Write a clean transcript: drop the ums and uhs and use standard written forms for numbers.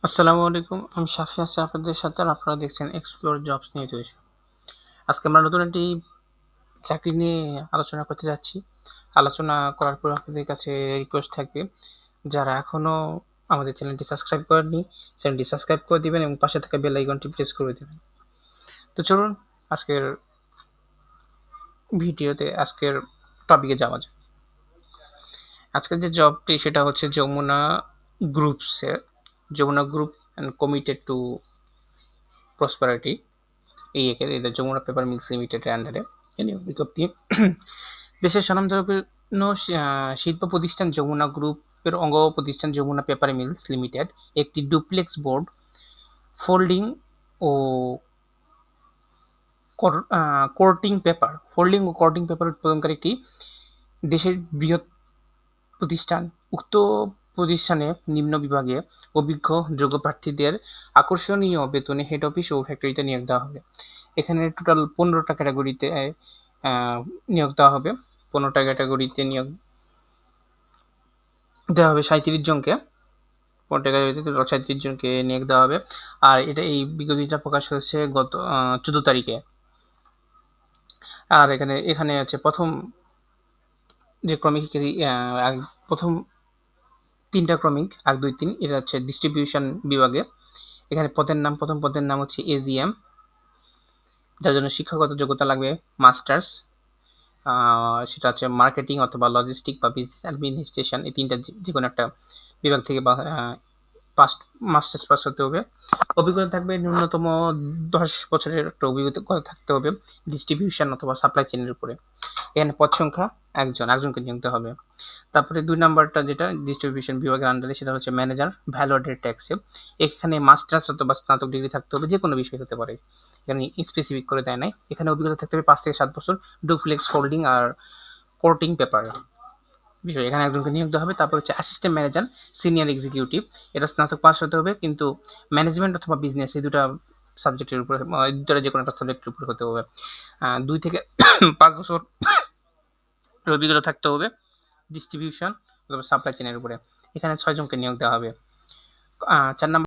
আসসালামু আলাইকুম। আমি শাফি আছি আপনাদের সাথে আর আপনারা দেখছেন এক্সপ্লোর জবস নিয়ে চলেছি। আজকে আমরা নতুন একটি চাকরি নিয়ে আলোচনা করতে যাচ্ছি। আলোচনা করার পর আপনাদের কাছে রিকোয়েস্ট থাকবে, যারা এখনো আমাদের চ্যানেলটি সাবস্ক্রাইব করেননি, চ্যানেলটি সাবস্ক্রাইব করে দিবেন এবং পাশে থাকা বেল আইকনটি প্রেস করে দিবেন। তো চলুন আজকের আজকের টপিকে যাওয়া যাক। আজকের যে জবটি সেটা হচ্ছে Jamuna group and committed to prosperity, এটা যমুনা পেপার মিলস লিমিটেডের আন্ডারে বিজ্ঞপ্তি। দেশের স্বনামধন্য শিল্প প্রতিষ্ঠান যমুনা গ্রুপের অঙ্গ প্রতিষ্ঠান যমুনা পেপার মিলস লিমিটেড একটি ডুপ্লেক্স বোর্ড, ফোল্ডিং ও ফোল্ডিং ও কোটিং পেপার উৎপাদনকারী একটি দেশের বৃহৎ প্রতিষ্ঠান। উক্ত প্রতিষ্ঠানে নিম্ন বিভাগে অভিজ্ঞ যোগ্য প্রার্থীদের আকর্ষণীয় বেতনে হেড অফিস ও ফ্যাক্টরিতে নিয়োগ দেওয়া হবে। এখানে টোটাল 15টা ক্যাটাগরিতে নিয়োগ দেওয়া হবে। 15টা ক্যাটাগরিতে নিয়োগ দেওয়া হবে 37 জনকে। 15টা ক্যাটাগরিতে টোটাল 37 জনকে নিয়োগ দেওয়া হবে। আর এই বিজ্ঞপ্তিটা প্রকাশ হয়েছে গত 14 তারিখে। আর এখানে হচ্ছে প্রথম যে ক্রমিক প্রথম 3টা ক্রমিক 1, 2, 3 এটা হচ্ছে ডিস্ট্রিবিউশন বিভাগে। এখানে প্রথম পদের নাম হচ্ছে এজিএম, যার জন্য শিক্ষাগত যোগ্যতা লাগবে মাস্টার্স। সেটা হচ্ছে মার্কেটিং অথবা লজিস্টিক বা বিজনেস অ্যাডমিনিস্ট্রেশন, এই 3টা যে কোনো একটা বিভাগ থেকে মাস্টার্স পাস হতে হবে। অভিজ্ঞতা থাকবে ন্যূনতম 10 বছরের একটা অভিজ্ঞতা থাকতে হবে ডিস্ট্রিবিউশন অথবা সাপ্লাই চেনের উপরে। এখানে পদ সংখ্যা একজনকে নিয়োগ দেওয়া হবে। তারপরে 2 নাম্বারটা যেটা ডিস্ট্রিবিউশন বিভাগের আন্ডারে, সেটা হচ্ছে ম্যানেজার ভ্যালু অ্যাডেড ট্যাক্সে। এখানে মাস্টার্স অথবা স্নাতক ডিগ্রি থাকতে হবে, যে কোনো বিষয় হতে পারে, এখানে স্পেসিফিক করে দেয় নাই। এখানে অভিজ্ঞতা থাকতে হবে 5 থেকে 7 বছর ডুপ্লেক্স ফোল্ডিং আর কোটিং পেপার বিষয়। এখানে একজনকে নিয়োগ দেওয়া হবে। তারপর হচ্ছে অ্যাসিস্ট্যান্ট ম্যানেজার সিনিয়র এক্সিকিউটিভ, এটা স্নাতক পাস হতে হবে, কিন্তু ম্যানেজমেন্ট অথবা বিজনেস এই দুটা সাবজেক্টের উপরে, দুটার যে কোনো একটা সাবজেক্টের উপরে হতে হবে। 2 থেকে 5 বছর অভিজ্ঞতা থাকতে হবে ডিস্ট্রিবিউশন অথবা সাপ্লাই চেনের উপরে। এখানে 6 জনকে নিয়োগ দেওয়া হবে। 4 নাম্বার